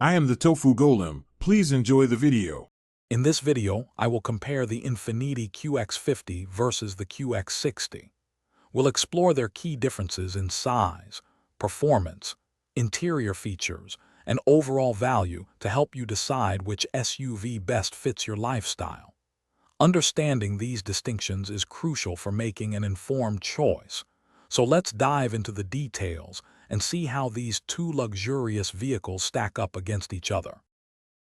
I am the Tofu Golem. Please enjoy the video. In this video, I will compare the Infiniti QX50 versus the QX60. We'll explore their key differences in size, performance, interior features, and overall value to help you decide which SUV best fits your lifestyle. Understanding these distinctions is crucial for making an informed choice. So let's dive into the details and see how these two luxurious vehicles stack up against each other.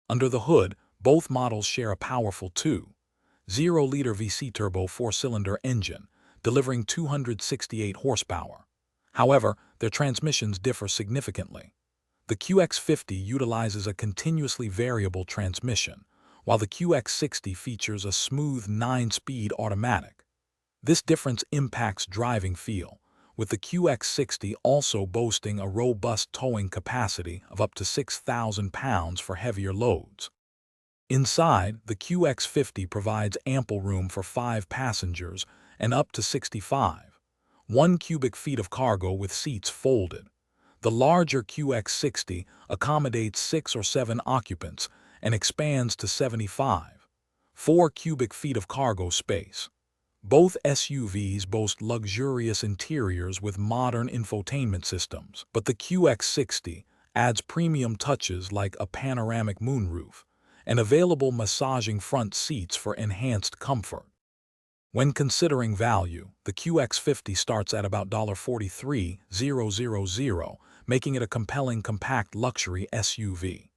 Under the hood, both models share a powerful 2.0-liter VC turbo four-cylinder engine, delivering 268 horsepower. However, their transmissions differ significantly. The QX50 utilizes a continuously variable transmission, while the QX60 features a smooth 9-speed automatic. This difference impacts driving feel, with the QX60 also boasting a robust towing capacity of up to 6,000 pounds for heavier loads. Inside, the QX50 provides ample room for 5 passengers and up to 65.1 cubic feet of cargo with seats folded. The larger QX60 accommodates 6 or 7 occupants and expands to 75.4 cubic feet of cargo space. Both SUVs boast luxurious interiors with modern infotainment systems, but the QX60 adds premium touches like a panoramic moonroof and available massaging front seats for enhanced comfort. When considering value, the QX50 starts at about $43,000, making it a compelling compact luxury SUV.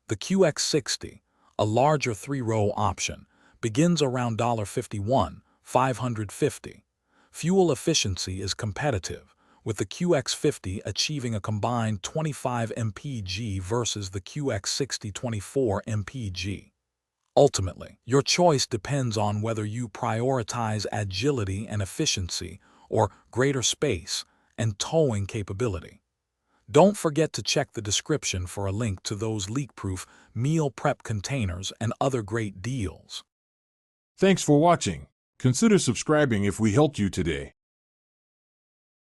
The QX60, a larger 3-row option, begins around $51,550. Fuel efficiency is competitive, with the QX50 achieving a combined 25 mpg versus the QX60 24 mpg. Ultimately, your choice depends on whether you prioritize agility and efficiency or greater space and towing capability. Don't forget to check the description for a link to those leak-proof meal prep containers and other great deals. Thanks for watching. Consider subscribing if we helped you today.